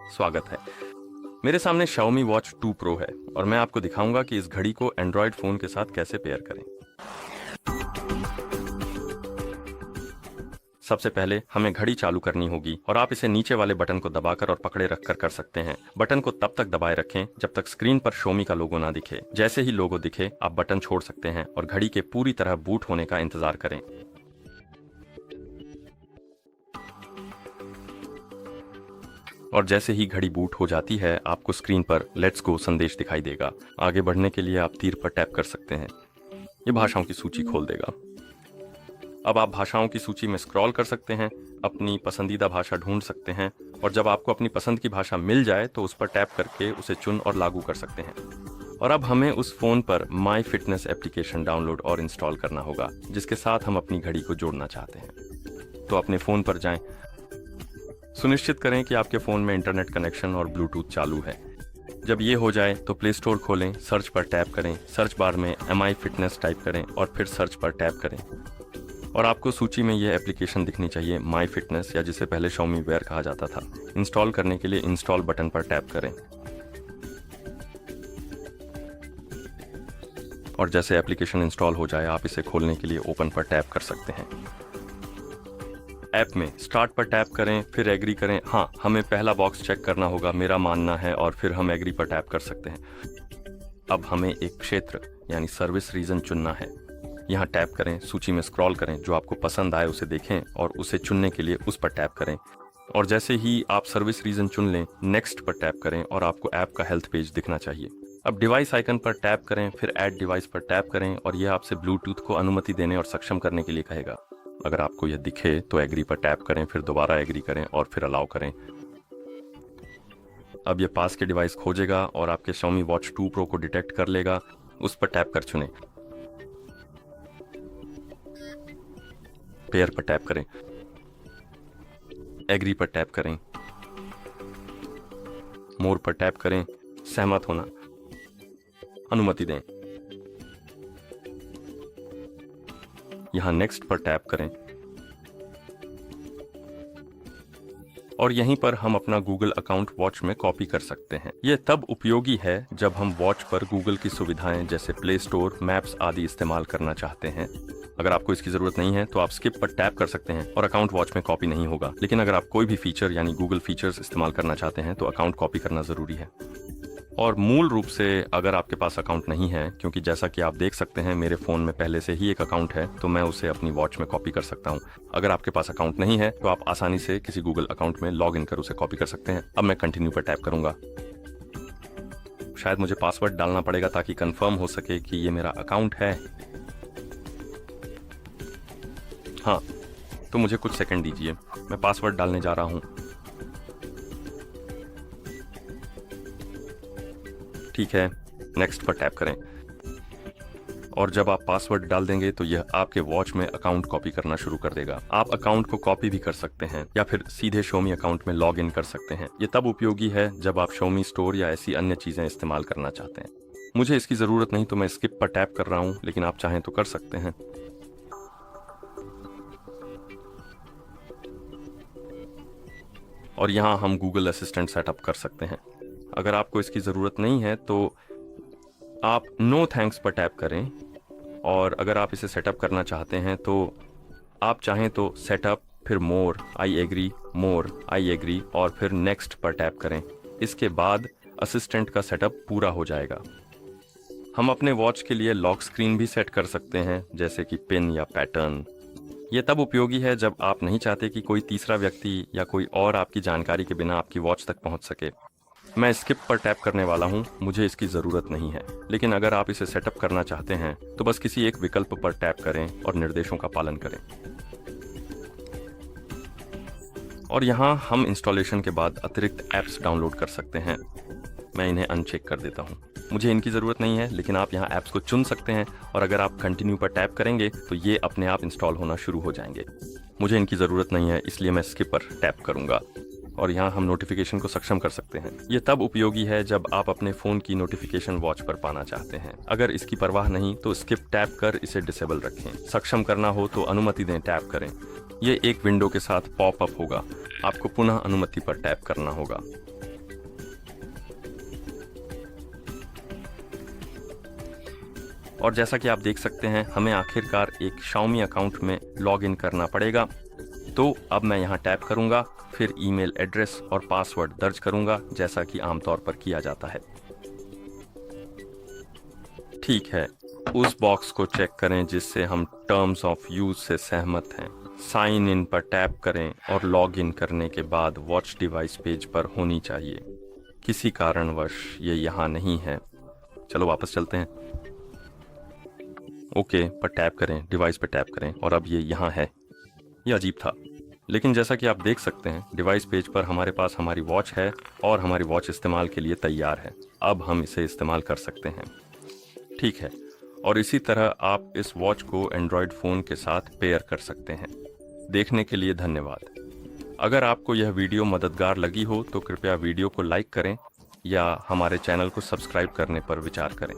स्वागत है। मेरे सामने Xiaomi Watch 2 Pro है और मैं आपको दिखाऊंगा कि इस घड़ी को एंड्रॉयड फ़ोन के साथ कैसे पेयर करें। सबसे पहले हमें घड़ी चालू करनी होगी और आप इसे नीचे वाले बटन को दबाकर और पकड़े रखकर कर सकते हैं। बटन को तब तक दबाए रखें जब तक स्क्रीन पर Xiaomi का लोगो ना दिखे। जैसे ही लोगो दिखे आप बटन छोड़ सकते हैं और घड़ी के पूरी तरह बूट होने का इंतजार करें। और जैसे ही घड़ी बूट हो जाती है आपको स्क्रीन पर लेट्स गो संदेश दिखाई देगा। आगे बढ़ने के लिए आप तीर पर टैप कर सकते हैं। ये भाषाओं की सूची खोल देगा। अब आप भाषाओं की सूची में स्क्रॉल कर सकते हैं, अपनी पसंदीदा भाषा ढूंढ सकते हैं और जब आपको अपनी पसंद की भाषा मिल जाए तो उस पर टैप करके उसे चुन और लागू कर सकते हैं। और अब हमें उस फ़ोन पर माई फिटनेस एप्लीकेशन डाउनलोड और इंस्टॉल करना होगा जिसके साथ हम अपनी घड़ी को जोड़ना चाहते हैं। तो अपने फ़ोन पर जाएं, सुनिश्चित करें कि आपके फ़ोन में इंटरनेट कनेक्शन और ब्लूटूथ चालू है। जब ये हो जाए तो प्ले स्टोर खोलें, सर्च पर टैप करें, सर्च बार में MI फिटनेस टाइप करें और फिर सर्च पर टैप करें और आपको सूची में यह एप्लीकेशन दिखनी चाहिए, माई फिटनेस, या जिसे पहले Xiaomi Wear कहा जाता था। इंस्टॉल करने के लिए इंस्टॉल बटन पर टैप करें और जैसे एप्लीकेशन इंस्टॉल हो जाए आप इसे खोलने के लिए ओपन पर टैप कर सकते हैं। ऐप में स्टार्ट पर टैप करें, फिर एग्री करें। हाँ, हमें पहला बॉक्स चेक करना होगा, मेरा मानना है, और फिर हम एग्री पर टैप कर सकते हैं। अब हमें एक क्षेत्र यानी सर्विस रीजन चुनना है। यहाँ टैप करें, सूची में स्क्रॉल करें, जो आपको पसंद आए उसे देखें और उसे चुनने के लिए उस पर टैप करें। और जैसे ही आप सर्विस रीजन चुन लें, नेक्स्ट पर टैप करें और आपको ऐप का हेल्थ पेज दिखना चाहिए। अब डिवाइस आइकन पर टैप करें, फिर ऐड डिवाइस पर टैप करें और यह आपसे ब्लूटूथ को अनुमति देने और सक्षम करने के लिए कहेगा। अगर आपको यह दिखे तो एग्री पर टैप करें, फिर दोबारा एग्री करें और फिर अलाउ करें। अब यह पास के डिवाइस खोजेगा और आपके Xiaomi Watch 2 Pro को डिटेक्ट कर लेगा। उस पर टैप कर चुनें, पेयर पर टैप करें, एग्री पर टैप करें, मोर पर टैप करें, सहमत होना, अनुमति दें। यहां नेक्स्ट पर टैप करें और यहीं पर हम अपना गूगल अकाउंट वॉच में कॉपी कर सकते हैं। यह तब उपयोगी है जब हम वॉच पर गूगल की सुविधाएं जैसे प्ले स्टोर, मैप्स आदि इस्तेमाल करना चाहते हैं। अगर आपको इसकी जरूरत नहीं है तो आप स्किप पर टैप कर सकते हैं और अकाउंट वॉच में कॉपी नहीं होगा। लेकिन अगर आप कोई भी फीचर यानी गूगल फीचर्स इस्तेमाल करना चाहते हैं तो अकाउंट कॉपी करना जरूरी है। और मूल रूप से अगर आपके पास अकाउंट नहीं है, क्योंकि जैसा कि आप देख सकते हैं मेरे फ़ोन में पहले से ही एक अकाउंट है, तो मैं उसे अपनी वॉच में कॉपी कर सकता हूं। अगर आपके पास अकाउंट नहीं है तो आप आसानी से किसी गूगल अकाउंट में लॉग इन कर उसे कॉपी कर सकते हैं। अब मैं कंटिन्यू पर टैप करूंगा। शायद मुझे पासवर्ड डालना पड़ेगा ताकि कंफर्म हो सके कि ये मेरा अकाउंट है। हाँ, तो मुझे कुछ सेकंड दीजिए, मैं पासवर्ड डालने जा रहा हूँ। ठीक है, नेक्स्ट पर टैप करें और जब आप पासवर्ड डाल देंगे तो यह आपके वॉच में अकाउंट कॉपी करना शुरू कर देगा। आप अकाउंट को कॉपी भी कर सकते हैं या फिर सीधे Xiaomi अकाउंट में लॉग इन कर सकते हैं। ये तब उपयोगी है जब आप Xiaomi स्टोर या ऐसी अन्य चीजें इस्तेमाल करना चाहते हैं। मुझे इसकी जरूरत नहीं तो मैं स्किप पर टैप कर रहा हूँ, लेकिन आप चाहें तो कर सकते हैं। और यहाँ हम गूगल असिस्टेंट सेटअप कर सकते हैं। अगर आपको इसकी ज़रूरत नहीं है तो आप नो थैंक्स पर टैप करें और अगर आप इसे सेटअप करना चाहते हैं तो आप चाहें तो सेटअप, फिर मोर, I agree, more, I agree और फिर नेक्स्ट पर टैप करें। इसके बाद असिस्टेंट का सेटअप पूरा हो जाएगा। हम अपने वॉच के लिए लॉक स्क्रीन भी सेट कर सकते हैं, जैसे कि पिन या पैटर्न। यह तब उपयोगी है जब आप नहीं चाहते कि कोई तीसरा व्यक्ति या कोई और आपकी जानकारी के बिना आपकी वॉच तक पहुंच सके। मैं स्किप पर टैप करने वाला हूं, मुझे इसकी ज़रूरत नहीं है। लेकिन अगर आप इसे सेटअप करना चाहते हैं तो बस किसी एक विकल्प पर टैप करें और निर्देशों का पालन करें। और यहाँ हम इंस्टॉलेशन के बाद अतिरिक्त ऐप्स डाउनलोड कर सकते हैं। मैं इन्हें अनचेक कर देता हूँ, मुझे इनकी ज़रूरत नहीं है। लेकिन आप यहाँ ऐप्स को चुन सकते हैं और अगर आप कंटिन्यू पर टैप करेंगे तो ये अपने आप इंस्टॉल होना शुरू हो जाएंगे। मुझे इनकी ज़रूरत नहीं है, इसलिए मैं स्किप पर टैप करूँगा। और यहाँ हम नोटिफिकेशन को सक्षम कर सकते हैं। ये तब उपयोगी है जब आप अपने फ़ोन की नोटिफिकेशन वॉच पर पाना चाहते हैं। अगर इसकी परवाह नहीं तो स्किप टैप कर इसे डिसेबल रखें। सक्षम करना हो तो अनुमति दें, टैप करें। ये एक विंडो के साथ पॉपअप होगा, आपको पुनः अनुमति पर टैप करना होगा। और जैसा कि आप देख सकते हैं हमें आखिरकार एक Xiaomi अकाउंट में लॉगिन करना पड़ेगा। तो अब मैं यहाँ टैप करूँगा, फिर ईमेल एड्रेस और पासवर्ड दर्ज करूँगा जैसा कि आमतौर पर किया जाता है। ठीक है, उस बॉक्स को चेक करें जिससे हम टर्म्स ऑफ यूज से सहमत हैं। साइन इन पर टैप करें और लॉग इन करने के बाद वॉच डिवाइस पेज पर होनी चाहिए। किसी कारणवश ये यहाँ नहीं है। चलो वापस चलते हैं। ओके पर टैप करें, डिवाइस पर टैप करें और अब ये यहाँ है। ये अजीब था, लेकिन जैसा कि आप देख सकते हैं डिवाइस पेज पर हमारे पास हमारी वॉच है और हमारी वॉच इस्तेमाल के लिए तैयार है। अब हम इसे इस्तेमाल कर सकते हैं। ठीक है, और इसी तरह आप इस वॉच को एंड्रॉयड फ़ोन के साथ पेयर कर सकते हैं। देखने के लिए धन्यवाद। अगर आपको यह वीडियो मददगार लगी हो तो कृपया वीडियो को लाइक करें या हमारे चैनल को सब्सक्राइब करने पर विचार करें।